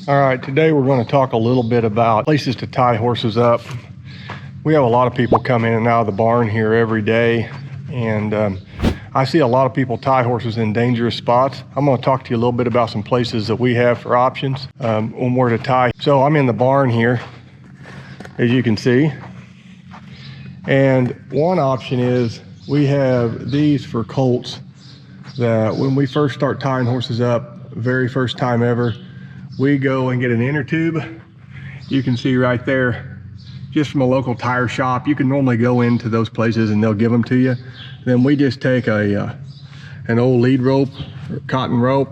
All right, today we're going to talk a little bit about places to tie horses up. We have a lot of people come in and out of the barn here every day, and I see a lot of people tie horses in dangerous spots. I'm going to talk to you a little bit about some places that we have for options on where to tie. So I'm in the barn here, as you can see, and one option is we have these for colts that when we first start tying horses up, very first time ever, we go and get an inner tube. You can see right there, just from a local tire shop. You can normally go into those places and they'll give them to you. Then we just take an old lead rope or cotton rope,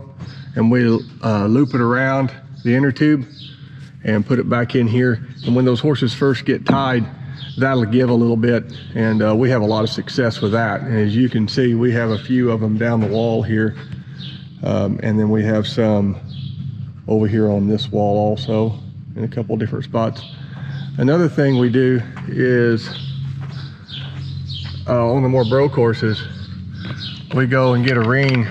and we loop it around the inner tube and put it back in here. And when those horses first get tied, that'll give a little bit, and we have a lot of success with that. And as you can see, we have a few of them down the wall here, and then we have some over here on this wall also in a couple different spots. Another thing we do is on the more broke horses, we go and get a ring,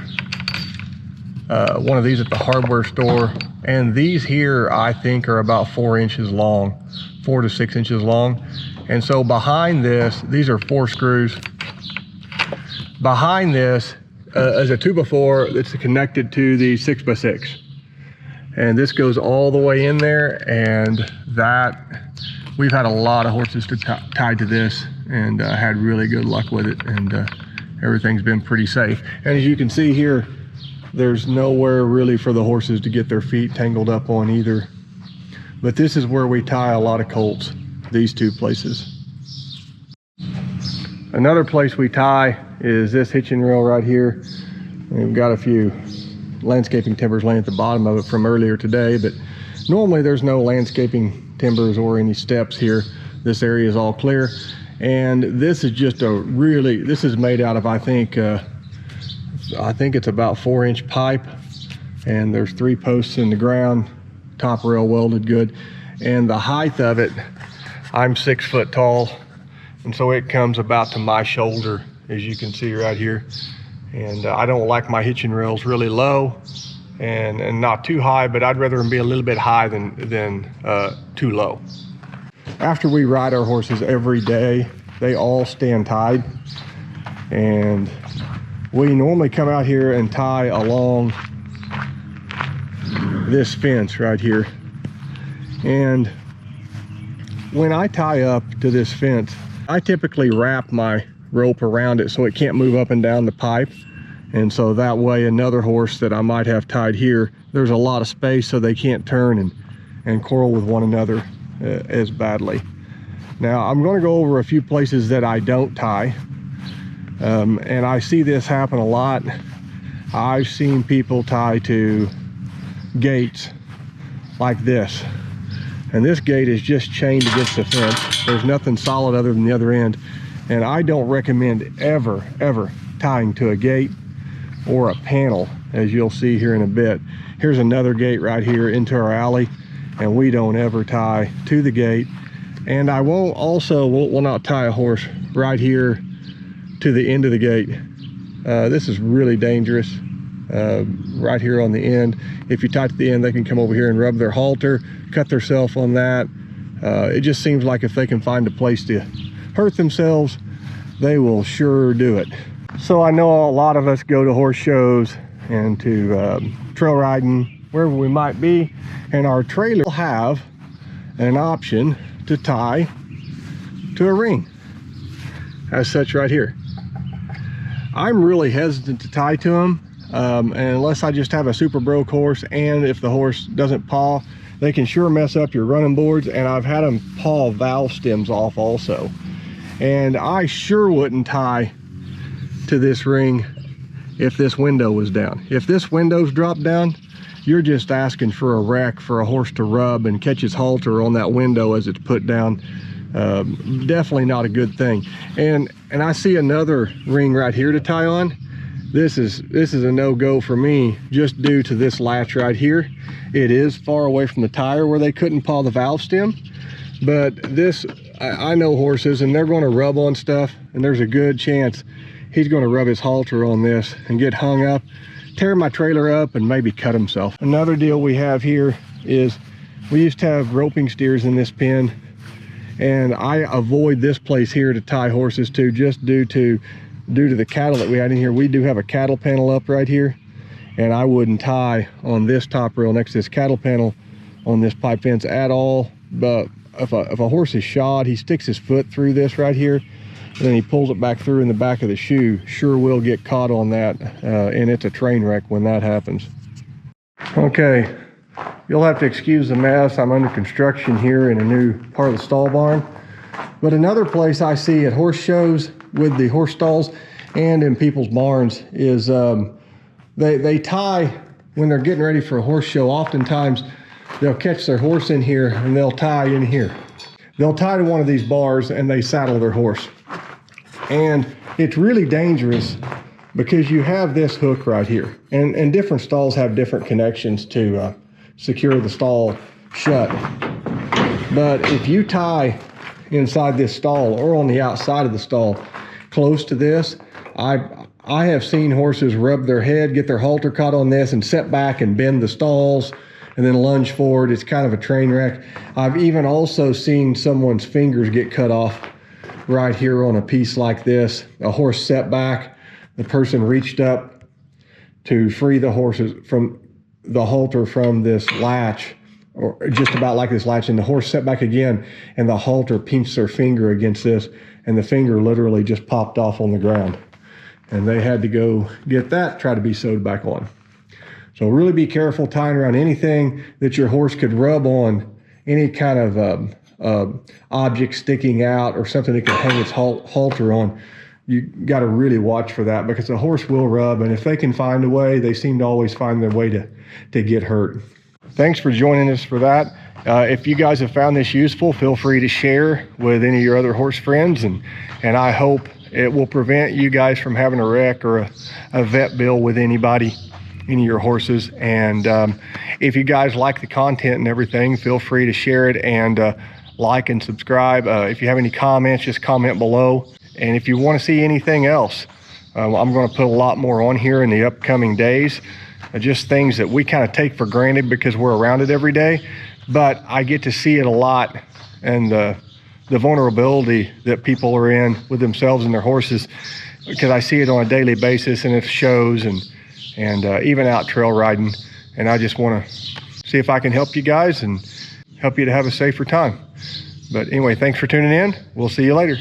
one of these at the hardware store, and these here I think are about 4 inches long, 4 to 6 inches long. And so behind this, these are 4 screws. Behind this is a 2x4 that's connected to the 6x6. And this goes all the way in there, and that, we've had a lot of horses tied to this and had really good luck with it, and everything's been pretty safe. And as you can see here, there's nowhere really for the horses to get their feet tangled up on either. But this is where we tie a lot of colts, these two places. Another place we tie is this hitching rail right here. We've got a few landscaping timbers laying at the bottom of it from earlier today, but normally there's no landscaping timbers or any steps here. This area is all clear, and this is just this is made out of, I think it's about 4-inch pipe, and there's 3 posts in the ground, top rail welded good, and the height of it, I'm 6 foot tall, and so it comes about to my shoulder, as you can see right here. And I don't like my hitching rails really low and not too high, but I'd rather them be a little bit high than too low. After we ride our horses every day, they all stand tied, and we normally come out here and tie along this fence right here. And when I tie up to this fence, I typically wrap my rope around it so it can't move up and down the pipe, and so that way another horse that I might have tied here, there's a lot of space so they can't turn and quarrel with one another as badly. Now I'm going to go over a few places that I don't tie, and I see this happen a lot. I've seen people tie to gates like this, and this gate is just chained against the fence. There's nothing solid other than the other end. And I don't recommend ever tying to a gate or a panel, as you'll see here in a bit. Here's another gate right here into our alley, and we don't ever tie to the gate. And I will not tie a horse right here to the end of the gate. This is really dangerous, right here on the end. If you tie to the end, they can come over here and rub their halter, cut themselves on that. It just seems like if they can find a place to hurt themselves, they will sure do it. So I know a lot of us go to horse shows and to trail riding, wherever we might be, and our trailer will have an option to tie to a ring, as such right here. I'm really hesitant to tie to them, and unless I just have a super broke horse, and if the horse doesn't paw, they can sure mess up your running boards, and I've had them paw valve stems off also. And I sure wouldn't tie to this ring if this window was down. If this window's dropped down, you're just asking for a wreck, for a horse to rub and catch his halter on that window as it's put down. Definitely not a good thing. And I see another ring right here to tie on. This is a no-go for me, just due to this latch right here. It is far away from the tire where they couldn't paw the valve stem, but this, I know horses and they're going to rub on stuff, and there's a good chance he's going to rub his halter on this and get hung up, tear my trailer up, and maybe cut himself. Another deal we have here is we used to have roping steers in this pen, and I avoid this place here to tie horses to, just due to the cattle that we had in here. We do have a cattle panel up right here, and I wouldn't tie on this top rail next to this cattle panel on this pipe fence at all. But if a horse is shod, he sticks his foot through this right here, and then he pulls it back through in the back of the shoe, sure will get caught on that, and it's a train wreck when that happens. Okay, you'll have to excuse the mess. I'm under construction here in a new part of the stall barn. But another place I see at horse shows with the horse stalls and in people's barns is they tie when they're getting ready for a horse show. Oftentimes they'll catch their horse in here and they'll tie in here. They'll tie to one of these bars and they saddle their horse. And it's really dangerous because you have this hook right here, and different stalls have different connections to secure the stall shut. But if you tie inside this stall or on the outside of the stall close to this, I have seen horses rub their head, get their halter caught on this, and set back and bend the stalls and then lunge forward. It's kind of a train wreck. I've even also seen someone's fingers get cut off right here on a piece like this. A horse set back, the person reached up to free the horses from the halter from this latch, or just about like this latch, and the horse set back again, and the halter pinched their finger against this, and the finger literally just popped off on the ground. And they had to go get that, try to be sewed back on. So really be careful tying around anything that your horse could rub on, any kind of object sticking out or something that can hang its halter on. You got to really watch for that, because the horse will rub, and if they can find a way, they seem to always find their way to get hurt. Thanks for joining us for that. If you guys have found this useful, feel free to share with any of your other horse friends, and I hope it will prevent you guys from having a wreck or a vet bill with any of your horses. And if you guys like the content and everything, feel free to share it and like and subscribe. If you have any comments, just comment below. And if you want to see anything else, I'm going to put a lot more on here in the upcoming days. Just things that we kind of take for granted because we're around it every day. But I get to see it a lot, and the vulnerability that people are in with themselves and their horses, because I see it on a daily basis, and it shows, and even out trail riding. And I just want to see if I can help you guys and help you to have a safer time. But anyway, thanks for tuning in. We'll see you later.